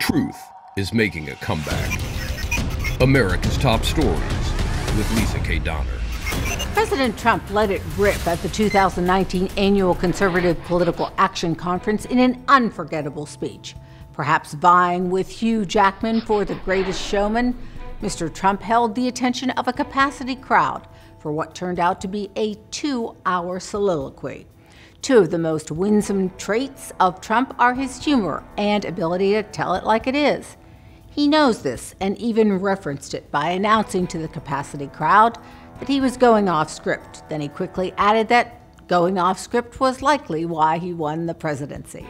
Truth is making a comeback. America's Top Stories with Lisa K. Donner. President Trump let it rip at the 2019 annual Conservative Political Action Conference in an unforgettable speech. Perhaps vying with Hugh Jackman for the greatest showman, Mr. Trump held the attention of a capacity crowd for what turned out to be a 2-hour soliloquy. Two of the most winsome traits of Trump are his humor and ability to tell it like it is. He knows this and even referenced it by announcing to the capacity crowd that he was going off script. Then he quickly added that going off script was likely why he won the presidency.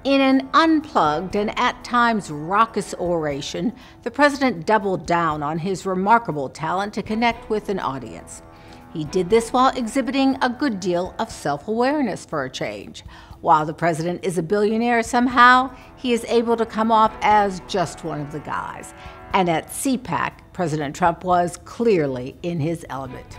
In an unplugged and at times raucous oration, the president doubled down on his remarkable talent to connect with an audience. He did this while exhibiting a good deal of self-awareness for a change. While the president is a billionaire, somehow he is able to come off as just one of the guys. And at CPAC, President Trump was clearly in his element,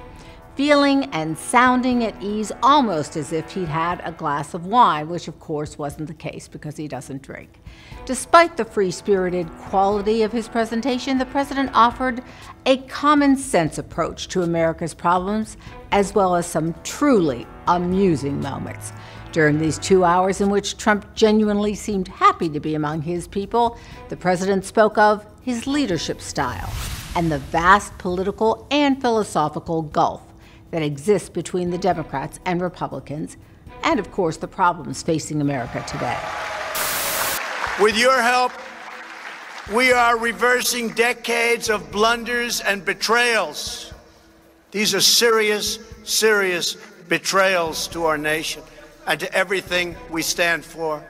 feeling and sounding at ease, almost as if he'd had a glass of wine, which of course wasn't the case because he doesn't drink. Despite the free-spirited quality of his presentation, the president offered a common-sense approach to America's problems, as well as some truly amusing moments. During these 2 hours in which Trump genuinely seemed happy to be among his people, the president spoke of his leadership style and the vast political and philosophical gulf that exists between the Democrats and Republicans, and of course the problems facing America today. With your help, we are reversing decades of blunders and betrayals. These are serious, serious betrayals to our nation and to everything we stand for.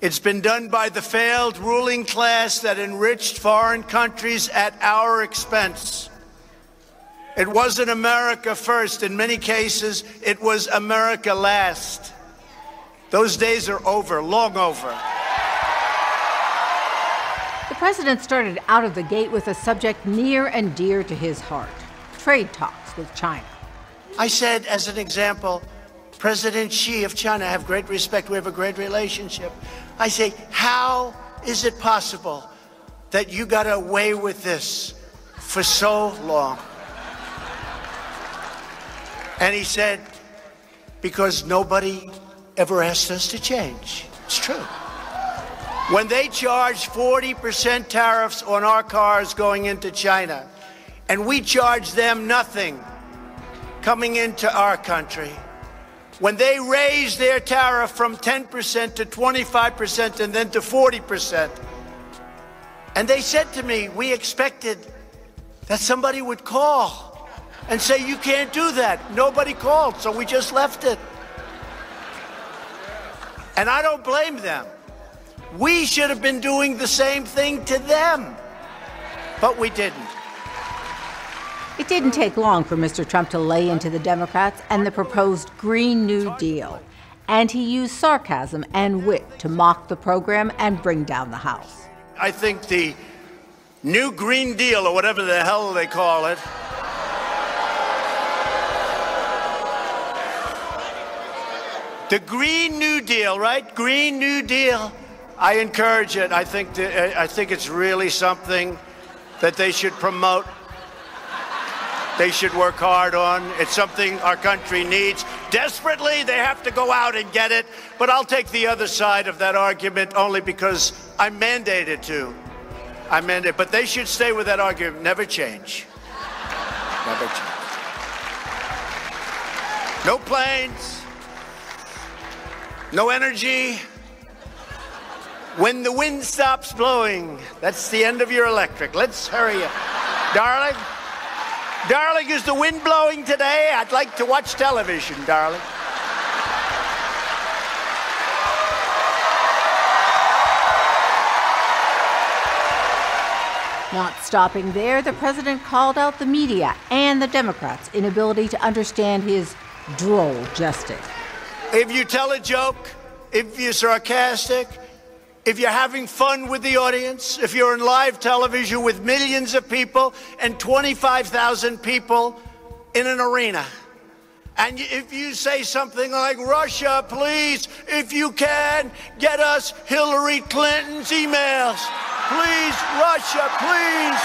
It's been done by the failed ruling class that enriched foreign countries at our expense. It wasn't America first. In many cases, it was America last. Those days are over, long over. The president started out of the gate with a subject near and dear to his heart: trade talks with China. I said, as an example, President Xi of China, I have great respect, we have a great relationship. I say, how is it possible that you got away with this for so long? And he said, because nobody ever asked us to change. It's true. When they charge 40% tariffs on our cars going into China, and we charge them nothing coming into our country, when they raise their tariff from 10% to 25% and then to 40%, and they said to me, we expected that somebody would call and say, you can't do that. Nobody called, so we just left it. And I don't blame them. We should have been doing the same thing to them, but we didn't. It didn't take long for Mr. Trump to lay into the Democrats and the proposed Green New Deal, and he used sarcasm and wit to mock the program and bring down the House. I think the new Green Deal, or whatever the hell they call it, the Green New Deal, right? Green New Deal. I encourage it. I think it's really something that they should promote. They should work hard on. It's something our country needs desperately. They have to go out and get it. But I'll take the other side of that argument only because I'm mandated to. But they should stay with that argument. Never change. Never change. No planes. No energy. When the wind stops blowing, that's the end of your electric. Let's hurry up. Darling? Darling, is the wind blowing today? I'd like to watch television, darling. Not stopping there, the president called out the media and the Democrats' inability to understand his droll jesting. If you tell a joke, if you're sarcastic, if you're having fun with the audience, if you're on live television with millions of people and 25,000 people in an arena, And if you say something like, Russia, please, if you can, get us Hillary Clinton's emails. Please, Russia, please.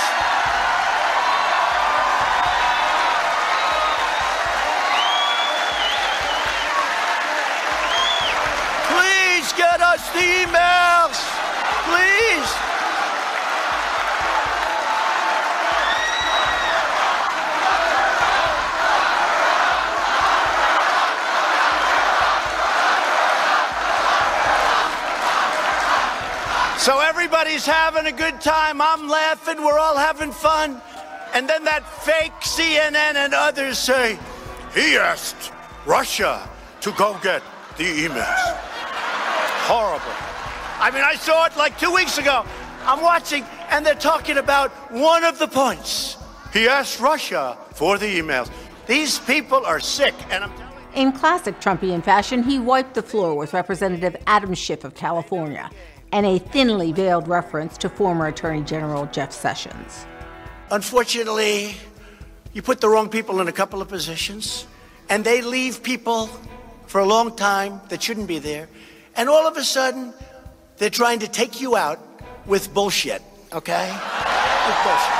Please get us the emails. Please. So everybody's having a good time. I'm laughing. We're all having fun. And then that fake CNN and others say, he asked Russia to go get the emails. Horrible. I mean, I saw it like 2 weeks ago. I'm watching, and they're talking about one of the points. He asked Russia for the emails. These people are sick, and I'm telling you. In classic Trumpian fashion, he wiped the floor with Representative Adam Schiff of California, and a thinly veiled reference to former Attorney General Jeff Sessions. Unfortunately, you put the wrong people in a couple of positions, and they leave people for a long time that shouldn't be there, and all of a sudden, they're trying to take you out with bullshit, okay? With bullshit.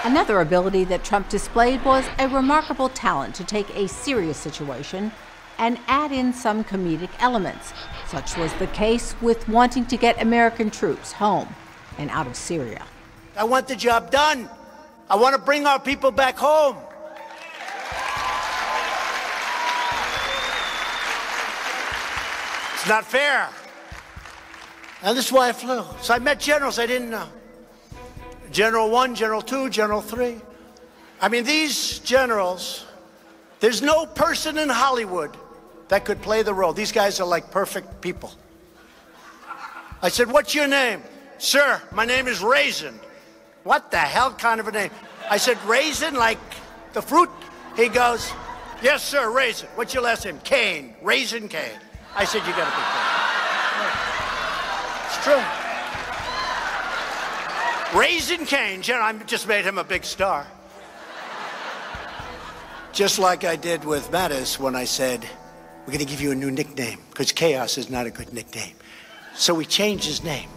Another ability that Trump displayed was a remarkable talent to take a serious situation and add in some comedic elements. Such was the case with wanting to get American troops home and out of Syria. I want the job done. I want to bring our people back home. It's not fair. And this is why I flew. So I met generals I didn't know. General 1, General 2, General 3. I mean, these generals, there's no person in Hollywood that could play the role. These guys are like perfect people. I said, what's your name? Sir, my name is Raisin. What the hell kind of a name? I said, Raisin, like the fruit? He goes, yes, sir, Raisin. What's your last name? Kane, Raisin Kane. I said, you gotta be kidding. It's true. Raisin Kane, I just made him a big star. Just like I did with Mattis when I said, we're going to give you a new nickname, because Chaos is not a good nickname. So we changed his name.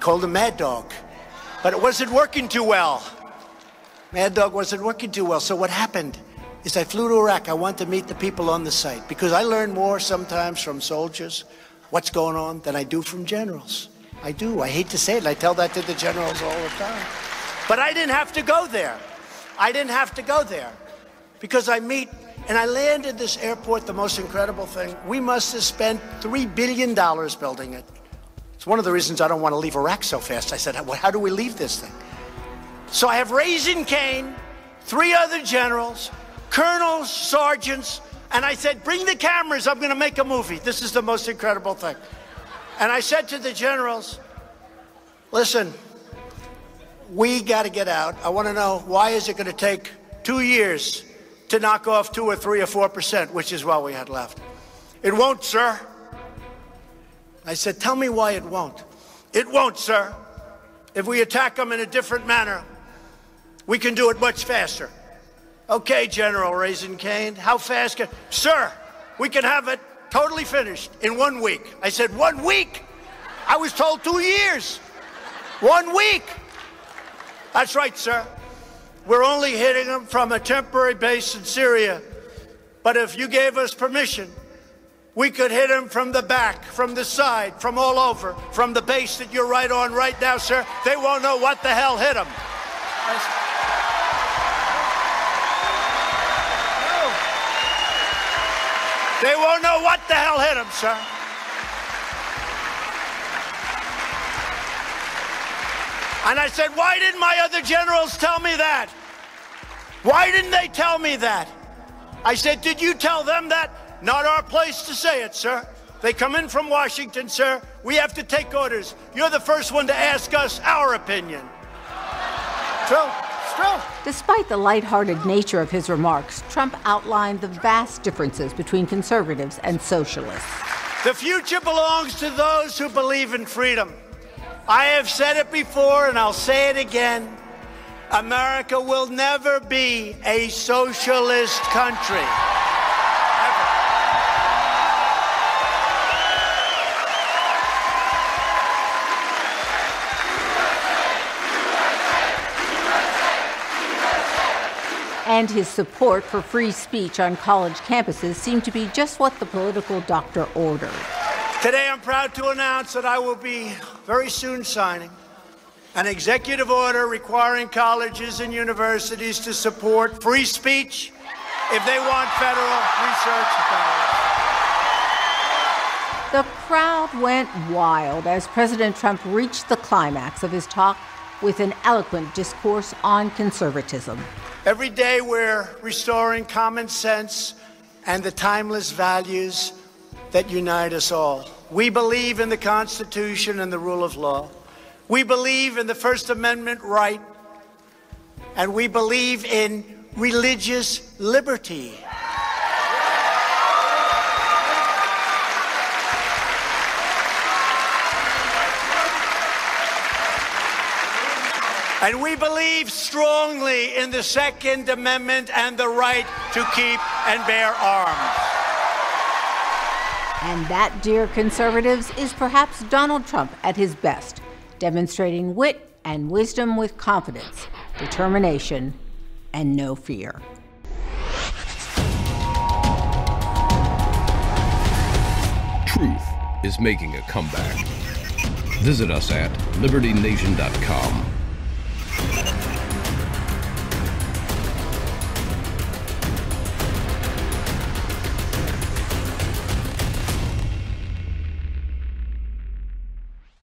Called him Mad Dog. But it wasn't working too well. Mad Dog wasn't working too well. So what happened is I flew to Iraq. I wanted to meet the people on the site, because I learn more sometimes from soldiers, what's going on, than I do from generals. I do. I hate to say it. I tell that to the generals all the time. But I didn't have to go there. I didn't have to go there, because I meet. And I landed this airport, the most incredible thing. We must have spent $3 billion building it. It's one of the reasons I don't want to leave Iraq so fast. I said, how do we leave this thing? So I have Raisin Kane, 3 other generals, colonels, sergeants, and I said, bring the cameras, I'm going to make a movie. This is the most incredible thing. And I said to the generals, listen, we got to get out. I want to know, why is it going to take 2 years to knock off 2 or 3 or 4%, which is what we had left? It won't, sir. I said, tell me why it won't. It won't, sir. If we attack them in a different manner, we can do it much faster. Okay, General Raisin Kane, how fast can... Sir, we can have it totally finished in 1 week. I said, 1 week? I was told 2 years. 1 week. That's right, sir. We're only hitting them from a temporary base in Syria. But if you gave us permission, we could hit them from the back, from the side, from all over, from the base that you're right on right now, sir. They won't know what the hell hit them. They won't know what the hell hit them, sir. And I said, why didn't my other generals tell me that? Why didn't they tell me that? I said, did you tell them that? Not our place to say it, sir. They come in from Washington, sir. We have to take orders. You're the first one to ask us our opinion. True. It's true. Despite the lighthearted nature of his remarks, Trump outlined the vast differences between conservatives and socialists. The future belongs to those who believe in freedom. I have said it before, and I'll say it again. America will never be a socialist country. Ever. And his support for free speech on college campuses seemed to be just what the political doctor ordered. Today, I'm proud to announce that I will be very soon signing an executive order requiring colleges and universities to support free speech if they want federal research dollars. The crowd went wild as President Trump reached the climax of his talk with an eloquent discourse on conservatism. Every day we're restoring common sense and the timeless values that unite us all. We believe in the Constitution and the rule of law. We believe in the First Amendment right, and we believe in religious liberty. And we believe strongly in the Second Amendment and the right to keep and bear arms. And that, dear conservatives, is perhaps Donald Trump at his best, demonstrating wit and wisdom with confidence, determination, and no fear. Truth is making a comeback. Visit us at libertynation.com.